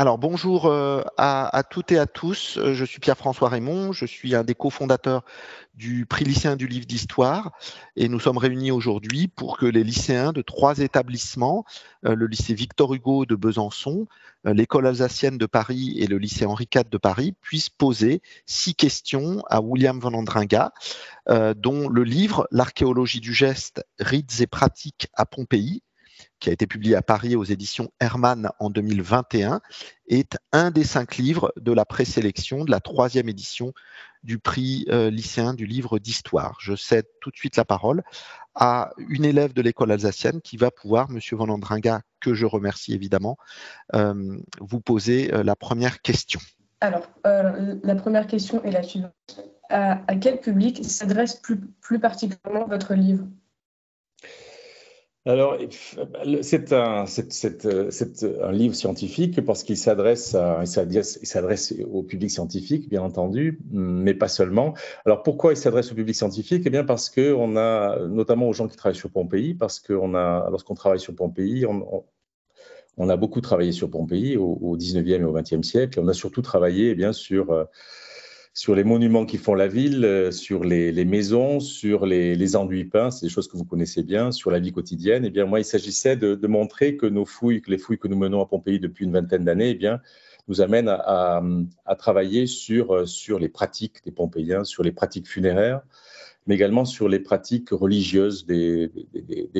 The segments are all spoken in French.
Alors bonjour à toutes et à tous. Je suis Pierre-François Raymond. Je suis un des cofondateurs du prix lycéen du livre d'histoire et nous sommes réunis aujourd'hui pour que les lycéens de 3 établissements, le lycée Victor Hugo de Besançon, l'école alsacienne de Paris et le lycée Henri IV de Paris puissent poser 6 questions à William van Andringa, dont le livre L'archéologie du geste, rites et pratiques à Pompéi, qui a été publié à Paris aux éditions Hermann en 2021, est un des 5 livres de la présélection de la 3e édition du prix lycéen du livre d'histoire. Je cède tout de suite la parole à une élève de l'école alsacienne qui va pouvoir, Monsieur Van Andringa, que je remercie évidemment, vous poser la première question. Alors, la première question est la suivante. À quel public s'adresse plus particulièrement votre livre ? Alors, c'est un livre scientifique parce qu'il s'adresse au public scientifique, bien entendu, mais pas seulement. Alors, pourquoi il s'adresse au public scientifique ? Eh bien, parce qu'on a, notamment aux gens qui travaillent sur Pompéi, parce lorsqu'on travaille sur Pompéi, on a beaucoup travaillé sur Pompéi au 19e et au 20e siècle. On a surtout travaillé, eh bien, sur les monuments qui font la ville, sur les maisons, sur les enduits peints, c'est des choses que vous connaissez bien, sur la vie quotidienne. Eh bien, moi, il s'agissait de montrer que les fouilles que nous menons à Pompéi depuis une vingtaine d'années, eh bien, nous amènent à travailler sur les pratiques des Pompéiens, sur les pratiques funéraires, mais également sur les pratiques religieuses des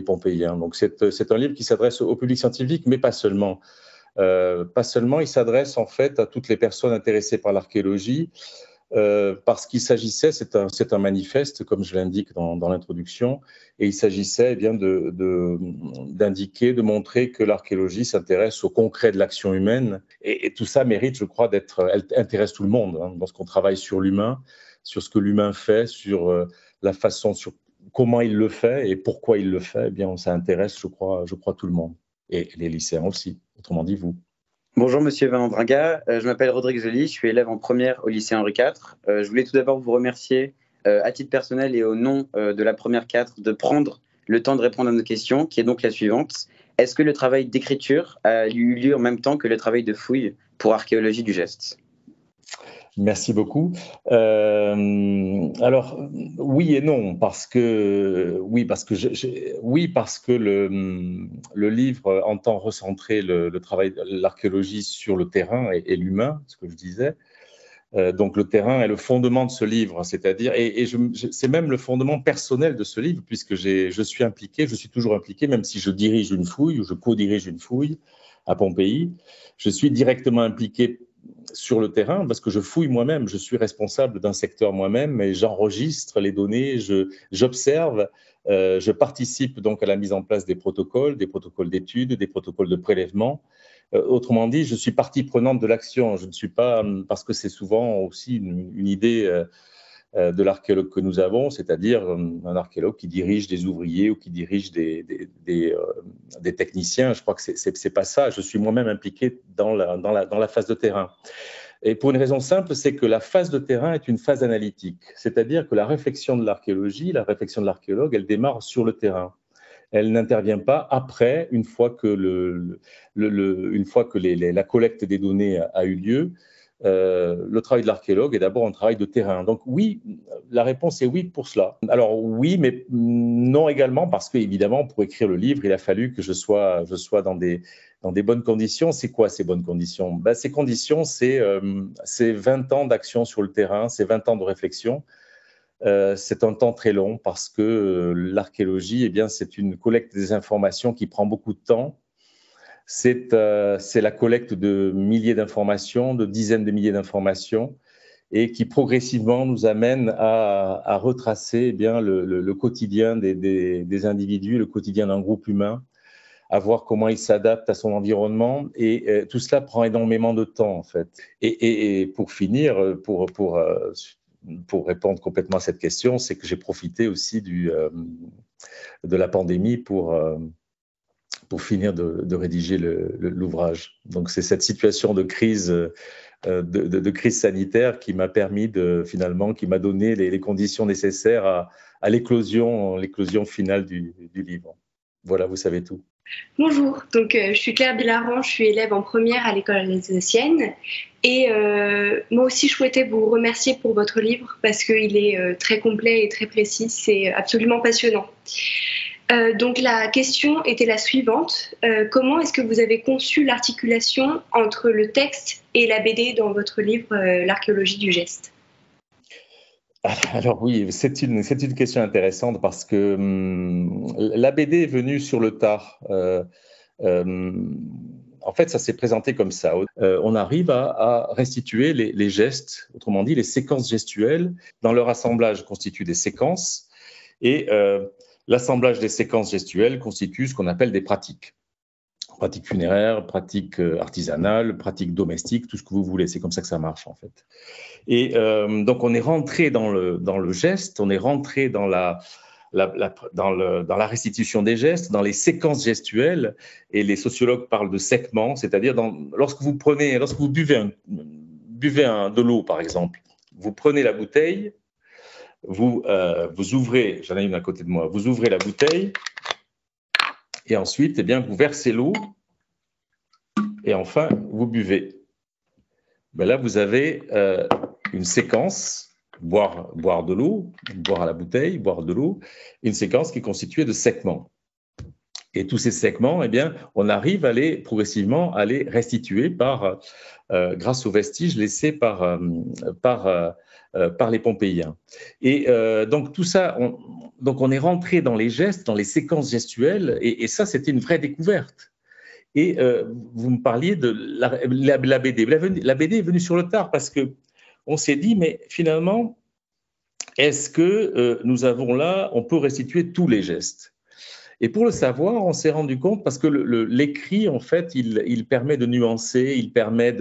Pompéiens. Donc, c'est un livre qui s'adresse au public scientifique, mais pas seulement. Pas seulement, il s'adresse en fait à toutes les personnes intéressées par l'archéologie, parce qu'il s'agissait, c'est un manifeste, comme je l'indique dans l'introduction, et il s'agissait bien d'indiquer, de montrer que l'archéologie s'intéresse au concret de l'action humaine, et tout ça mérite, je crois, elle intéresse tout le monde, hein, lorsqu'on travaille sur l'humain, sur ce que l'humain fait, sur la façon, sur comment il le fait et pourquoi il le fait, eh bien, ça intéresse, je crois, tout le monde, et les lycéens aussi, autrement dit vous. Bonjour Monsieur Van Andringa, je m'appelle Rodrigue Joly, je suis élève en première au lycée Henri IV. Je voulais tout d'abord vous remercier à titre personnel et au nom de la première 4 de prendre le temps de répondre à nos questions, qui est donc la suivante. Est-ce que le travail d'écriture a eu lieu en même temps que le travail de fouille pour archéologie du geste ? Merci beaucoup. Alors oui et non, parce que le livre entend recentrer le travail de l'archéologie sur le terrain et l'humain, ce que je disais. Donc le terrain est le fondement de ce livre, c'est-à-dire c'est même le fondement personnel de ce livre, puisque je suis toujours impliqué, même si je dirige une fouille ou je co-dirige une fouille à Pompéi, je suis directement impliqué sur le terrain parce que je fouille moi-même, je suis responsable d'un secteur moi-même et j'enregistre les données, j'observe, je participe donc à la mise en place des protocoles d'études, des protocoles de prélèvement. Autrement dit, je suis partie prenante de l'action. Je ne suis pas, parce que c'est souvent aussi une idée de l'archéologue que nous avons, c'est-à-dire un archéologue qui dirige des ouvriers ou qui dirige des techniciens. Je crois que c'est pas ça. Je suis moi-même impliqué dans la phase de terrain. Et pour une raison simple, c'est que la phase de terrain est une phase analytique, c'est-à-dire que la réflexion de l'archéologie, la réflexion de l'archéologue, elle démarre sur le terrain. Elle n'intervient pas après, une fois que la collecte des données a eu lieu. Le travail de l'archéologue est d'abord un travail de terrain. Donc oui, la réponse est oui pour cela. Alors oui, mais non également parce qu'évidemment, pour écrire le livre, il a fallu que je sois dans des bonnes conditions. C'est quoi ces bonnes conditions ? Ces conditions, c'est 20 ans d'action sur le terrain, c'est 20 ans de réflexion. C'est un temps très long parce que l'archéologie, eh bien, c'est une collecte des informations qui prend beaucoup de temps. C'est la collecte de milliers d'informations, de dizaines de milliers d'informations, et qui progressivement nous amène à retracer eh bien, le quotidien des individus, le quotidien d'un groupe humain, à voir comment il s'adapte à son environnement. Et tout cela prend énormément de temps, en fait. Et pour finir, pour répondre complètement à cette question, c'est que j'ai profité aussi de la pandémie pour finir de rédiger l'ouvrage. Donc c'est cette situation de crise, de crise sanitaire qui m'a permis qui m'a donné les conditions nécessaires à l'éclosion finale du livre. Voilà, vous savez tout. Bonjour, donc je suis Claire Bilaran, je suis élève en première à l'école alsacienne et moi aussi je souhaitais vous remercier pour votre livre parce qu'il est très complet et très précis, c'est absolument passionnant. Donc la question était la suivante, comment est-ce que vous avez conçu l'articulation entre le texte et la BD dans votre livre L'archéologie du geste ? Alors oui, c'est une question intéressante parce que la BD est venue sur le tard. En fait, ça s'est présenté comme ça. On arrive à restituer les gestes, autrement dit, les séquences gestuelles. Dans leur assemblage constituent des séquences et l'assemblage des séquences gestuelles constitue ce qu'on appelle des pratiques. Pratiques funéraires, pratiques artisanales, pratiques domestiques, tout ce que vous voulez. C'est comme ça que ça marche en fait. Et donc on est rentré dans le geste, on est rentré dans la restitution des gestes, dans les séquences gestuelles, et les sociologues parlent de segments, c'est-à-dire lorsque vous buvez de l'eau par exemple, vous prenez la bouteille, vous ouvrez, j'en ai une à côté de moi, vous ouvrez la bouteille. Et ensuite, eh bien, vous versez l'eau et enfin, vous buvez. Ben là, vous avez une séquence, boire de l'eau, boire à la bouteille, boire de l'eau, une séquence qui est constituée de segments. Et tous ces segments, eh bien, on arrive progressivement à les restituer grâce aux vestiges laissés par les Pompéiens. Et donc tout ça, on est rentré dans les gestes, dans les séquences gestuelles, et ça, c'était une vraie découverte. Et vous me parliez de la BD. La BD est venue sur le tard parce que on s'est dit, mais finalement, est-ce que on peut restituer tous les gestes? Et pour le savoir, on s'est rendu compte, parce que l'écrit, en fait, il permet de nuancer, il permet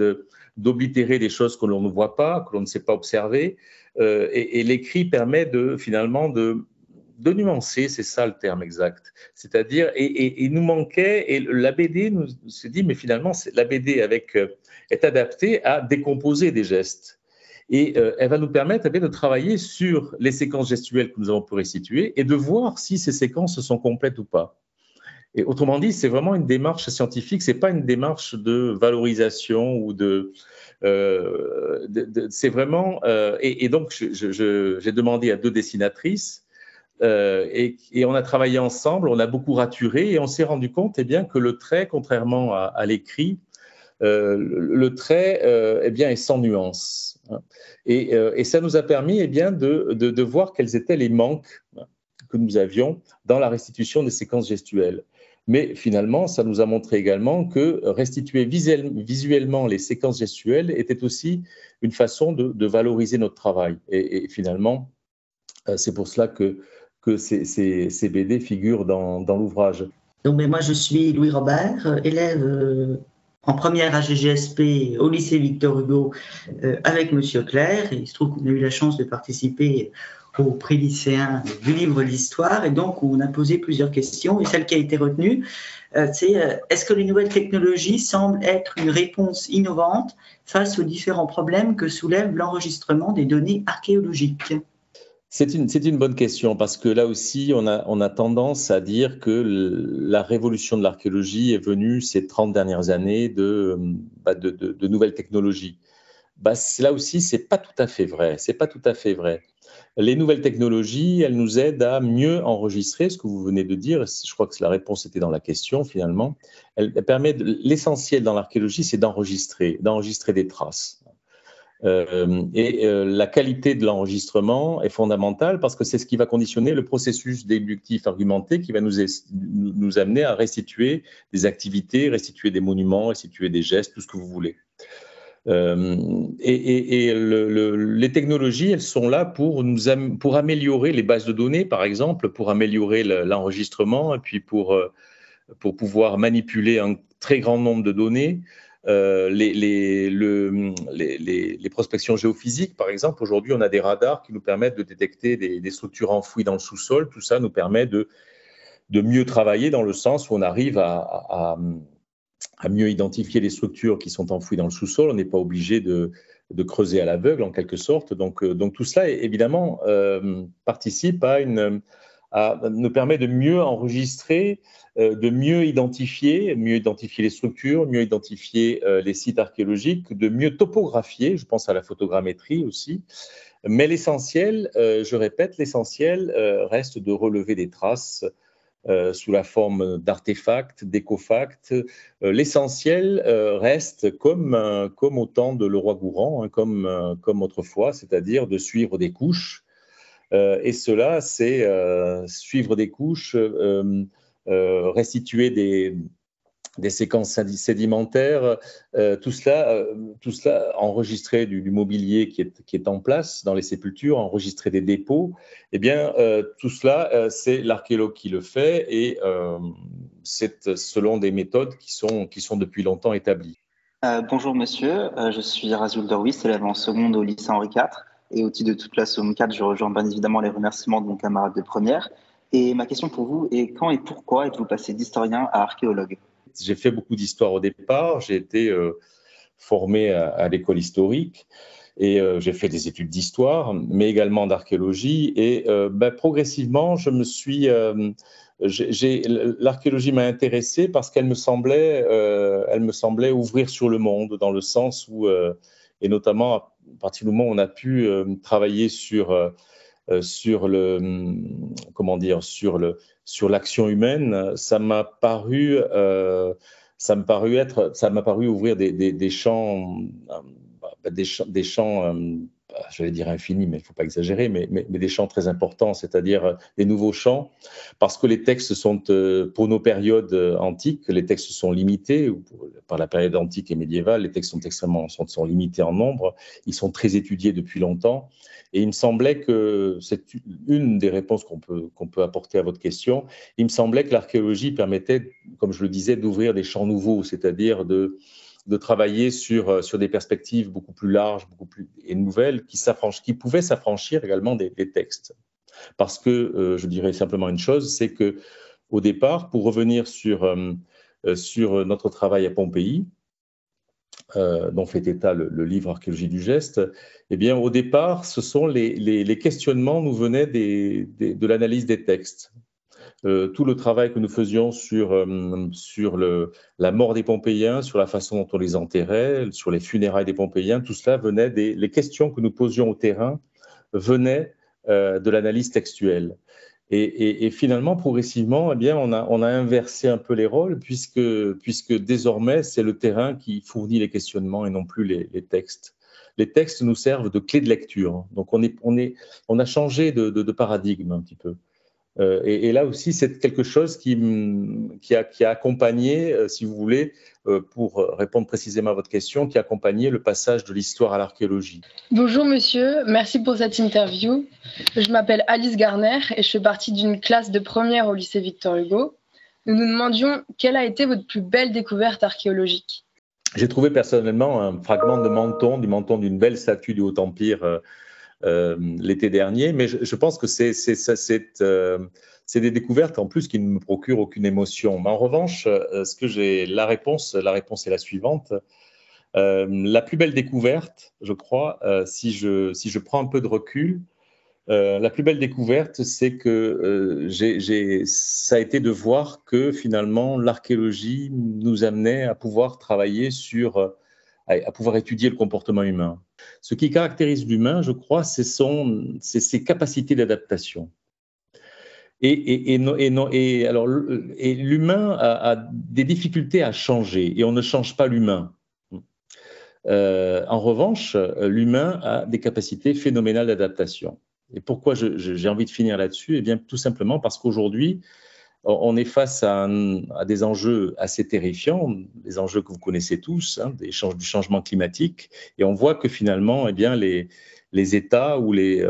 d'oblitérer des choses que l'on ne voit pas, que l'on ne sait pas observer, et l'écrit permet finalement de nuancer, c'est ça le terme exact. C'est-à-dire, et il nous manquait, et la BD nous s'est dit, mais finalement, la BD est adaptée à décomposer des gestes. Et elle va nous permettre de travailler sur les séquences gestuelles que nous avons pu restituer et de voir si ces séquences sont complètes ou pas. Et autrement dit, c'est vraiment une démarche scientifique, c'est pas une démarche de valorisation ou c'est vraiment. Et donc, j'ai demandé à 2 dessinatrices et on a travaillé ensemble, on a beaucoup raturé et on s'est rendu compte, eh bien, que le trait, contrairement à l'écrit, le trait eh bien, est sans nuance. Et ça nous a permis, eh bien, de voir quels étaient les manques que nous avions dans la restitution des séquences gestuelles. Mais finalement, ça nous a montré également que restituer visuellement les séquences gestuelles était aussi une façon de valoriser notre travail. Et finalement, c'est pour cela que ces BD figurent dans l'ouvrage. Donc, moi, je suis Louis Robert, élève en première à GGSP au lycée Victor Hugo avec Monsieur Claire. Et il se trouve qu'on a eu la chance de participer au prix lycéen du livre L'Histoire. Et donc, on a posé plusieurs questions. Et celle qui a été retenue, c'est est-ce que les nouvelles technologies semblent être une réponse innovante face aux différents problèmes que soulève l'enregistrement des données archéologiques ? C'est une bonne question parce que là aussi, on a tendance à dire que la révolution de l'archéologie est venue ces 30 dernières années de nouvelles technologies. Là aussi, c'est pas tout à fait vrai. C'est pas tout à fait vrai. Les nouvelles technologies, elles nous aident à mieux enregistrer ce que vous venez de dire. Je crois que la réponse était dans la question finalement. L'essentiel dans l'archéologie, c'est d'enregistrer des traces. La qualité de l'enregistrement est fondamentale parce que c'est ce qui va conditionner le processus déductif argumenté qui va nous amener à restituer des activités, restituer des monuments, restituer des gestes, tout ce que vous voulez. Les technologies, elles sont là pour améliorer les bases de données, par exemple, pour améliorer l'enregistrement et puis pour pouvoir manipuler un très grand nombre de données. Les prospections géophysiques, par exemple, aujourd'hui, on a des radars qui nous permettent de détecter des structures enfouies dans le sous-sol. Tout ça nous permet de mieux travailler dans le sens où on arrive à mieux identifier les structures qui sont enfouies dans le sous-sol. On n'est pas obligé de creuser à l'aveugle, en quelque sorte. Donc tout cela, évidemment, participe à nous permet de mieux enregistrer, de mieux identifier les structures, mieux identifier les sites archéologiques, de mieux topographier, je pense à la photogrammétrie aussi. Mais l'essentiel, je répète, l'essentiel reste de relever des traces sous la forme d'artefacts, d'écofacts. L'essentiel reste comme au temps de Leroi-Gourhan, hein, comme autrefois, c'est-à-dire de suivre des couches. Et cela, c'est suivre des couches, restituer des séquences sédimentaires, tout cela enregistrer du mobilier qui est en place dans les sépultures, enregistrer des dépôts. Eh bien, tout cela, c'est l'archéologue qui le fait et c'est selon des méthodes qui sont depuis longtemps établies. Bonjour monsieur, je suis Razul Dorwis, élève en seconde au lycée Henri IV. Et au titre de toute la seconde 4, je rejoins bien évidemment les remerciements de mon camarade de première. Et ma question pour vous est quand et pourquoi êtes-vous passé d'historien à archéologue? J'ai fait beaucoup d'histoire au départ, j'ai été formé à l'école historique et j'ai fait des études d'histoire, mais également d'archéologie. Et progressivement, l'archéologie m'a intéressé parce qu'elle me semblait ouvrir sur le monde, dans le sens où, et notamment à partir du moment où on a pu travailler sur l'action humaine, ça m'a paru ouvrir des champs, j'allais dire infinis, mais il ne faut pas exagérer, mais des champs très importants, c'est-à-dire des nouveaux champs, parce que les textes sont, pour nos périodes antiques, les textes sont limités, par la période antique et médiévale, les textes sont limités en nombre, ils sont très étudiés depuis longtemps, et il me semblait que c'est une des réponses qu'on peut apporter à votre question. Il me semblait que l'archéologie permettait, comme je le disais, d'ouvrir des champs nouveaux, c'est-à-dire de travailler sur des perspectives beaucoup plus larges, et nouvelles, qui pouvaient s'affranchir également des textes. Parce que, je dirais simplement une chose, c'est que au départ, pour revenir sur notre travail à Pompéi, dont fait état le livre Archéologie du geste, eh bien, au départ, les questionnements nous venaient de l'analyse des textes. Tout le travail que nous faisions sur la mort des Pompéiens, sur la façon dont on les enterrait, sur les funérailles des Pompéiens, tout cela venait les questions que nous posions au terrain venaient de l'analyse textuelle. Et finalement, progressivement, eh bien, on a inversé un peu les rôles puisque désormais, c'est le terrain qui fournit les questionnements et non plus les textes. Les textes nous servent de clé de lecture. Donc, on a changé de paradigme un petit peu. Et là aussi, c'est quelque chose qui a accompagné, si vous voulez, pour répondre précisément à votre question, qui a accompagné le passage de l'histoire à l'archéologie. Bonjour monsieur, merci pour cette interview. Je m'appelle Alice Garner et je fais partie d'une classe de première au lycée Victor Hugo. Nous nous demandions quelle a été votre plus belle découverte archéologique. J'ai trouvé personnellement un fragment du menton d'une belle statue du Haut-Empire l'été dernier, mais je pense que c'est des découvertes en plus qui ne me procurent aucune émotion. Mais en revanche, la réponse est la suivante. La plus belle découverte, je crois, si je prends un peu de recul, la plus belle découverte, c'est que ça a été de voir que finalement l'archéologie nous amenait à pouvoir travailler à pouvoir étudier le comportement humain. Ce qui caractérise l'humain, je crois, c'est ses capacités d'adaptation. Et l'humain a des difficultés à changer et on ne change pas l'humain. En revanche, l'humain a des capacités phénoménales d'adaptation. Et pourquoi j'ai envie de finir là-dessus? Eh bien, tout simplement parce qu'aujourd'hui, on est face à des enjeux assez terrifiants, des enjeux que vous connaissez tous, hein, du changement climatique, et on voit que finalement, eh bien, les États ou les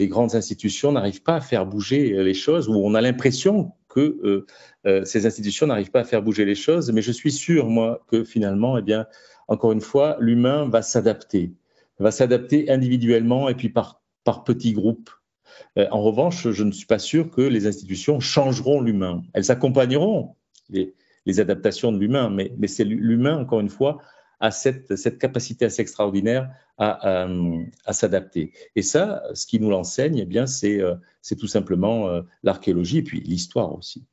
grandes institutions n'arrivent pas à faire bouger les choses, ou on a l'impression que ces institutions n'arrivent pas à faire bouger les choses, mais je suis sûr, moi, que finalement, eh bien, encore une fois, l'humain va s'adapter individuellement et puis par petits groupes. En revanche, je ne suis pas sûr que les institutions changeront l'humain. Elles accompagneront les adaptations de l'humain, mais c'est l'humain, encore une fois, a cette capacité assez extraordinaire à s'adapter. Et ça, ce qui nous l'enseigne, eh bien, c'est tout simplement l'archéologie et puis l'histoire aussi.